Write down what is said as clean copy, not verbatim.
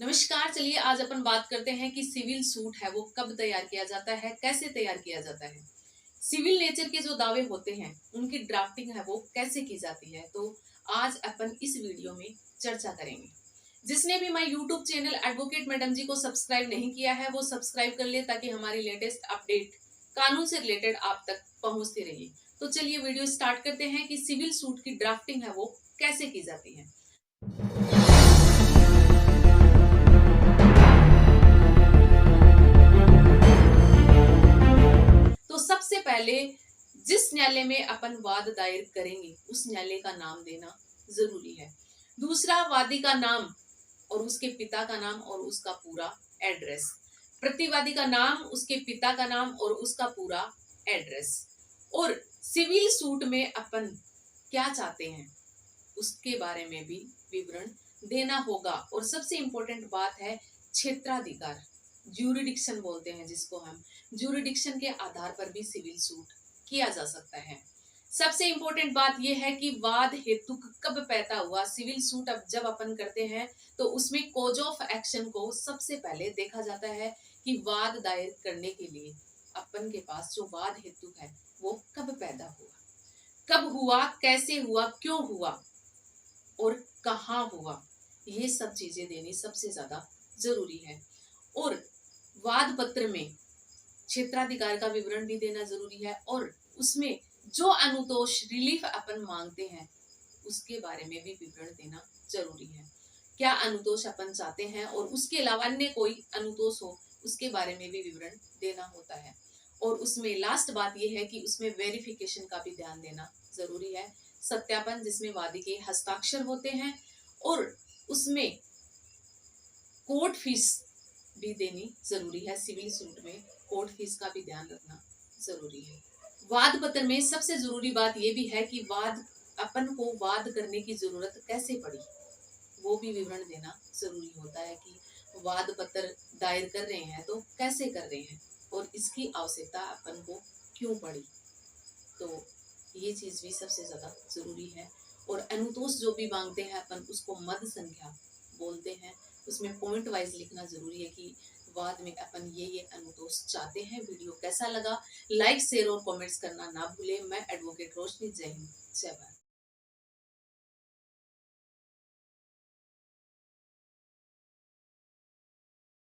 नमस्कार। चलिए आज अपन बात करते हैं कि सिविल सूट है वो कब तैयार किया जाता है, कैसे तैयार किया जाता है। सिविल नेचर के जो दावे होते हैं उनकी ड्राफ्टिंग है वो कैसे की जाती है, तो आज अपन इस वीडियो में चर्चा करेंगे। जिसने भी हमारे यूट्यूब चैनल एडवोकेट मैडम जी को सब्सक्राइब नहीं किया है वो सब्सक्राइब कर ले, ताकि हमारी लेटेस्ट अपडेट कानून से रिलेटेड आप तक पहुंचती रहे। तो चलिए वीडियो स्टार्ट करते हैं कि सिविल सूट की ड्राफ्टिंग है वो कैसे की जाती है। तो सबसे पहले जिस न्यायालय में अपन वाद दायर करेंगे उस न्यायालय का नाम देना जरूरी है। दूसरा, वादी का नाम और उसके पिता का नाम और उसका पूरा एड्रेस। प्रतिवादी का नाम, उसके पिता का नाम और उसका पूरा एड्रेस। और सिविल सूट में अपन क्या चाहते हैं उसके बारे में भी विवरण देना होगा। और सबसे इंपॉर्टेंट बात है क्षेत्राधिकार, ज्यूरिडिक्शन बोलते हैं जिसको हम। ज्यूरिडिक्शन के आधार पर भी सिविल सूट किया जा सकता है। सबसे इंपॉर्टेंट बात यह है कि वाद हेतु कब पैदा हुआ। सिविल सूट अब जब अपन करते हैं तो उसमें कॉज ऑफ एक्शन को सबसे पहले देखा जाता है कि वाद दायर करने के लिए अपन के पास जो वाद हेतु है वो कब पैदा हुआ, कब हुआ, कैसे हुआ, क्यों हुआ और कहाँ हुआ। ये सब चीजें देनी सबसे ज्यादा जरूरी है। और वाद पत्र में क्षेत्राधिकार का विवरण भी देना जरूरी है और उसमें जो अनुतोष रिलीफ अपन मांगते हैं उसके बारे में भी विवरण देना जरूरी है। क्या अनुतोष अपन चाहते हैं और उसके अलावा अन्य कोई अनुतोष हो उसके बारे में भी विवरण देना होता है। और उसमें लास्ट बात यह है कि उसमें वेरिफिकेशन का भी ध्यान देना जरूरी है। सत्यापन, जिसमें वादी के हस्ताक्षर होते हैं। और उसमें कोर्ट फीस भी देनी जरूरी है। सिविल सूट में कोर्ट फीस का भी ध्यान रखना जरूरी है। वाद पत्र में सबसे जरूरी बात यह भी है कि वाद अपन को वाद करने की जरूरत कैसे पड़ी वो भी विवरण देना जरूरी होता है कि वाद पत्र दायर कर रहे हैं तो कैसे कर रहे हैं और इसकी आवश्यकता अपन को क्यों पड़ी। तो ये चीज भी सबसे ज्यादा जरूरी है। और अनुतोष जो भी मांगते हैं अपन उसको मद संख्या बोलते हैं। उसमें पॉइंट वाइज लिखना जरूरी है कि वाद में अपन ये अनुतोष चाहते हैं। वीडियो कैसा लगा, लाइक शेयर और कमेंट्स करना ना भूले। मैं एडवोकेट रोशनी, जय हिंद, जय भारत।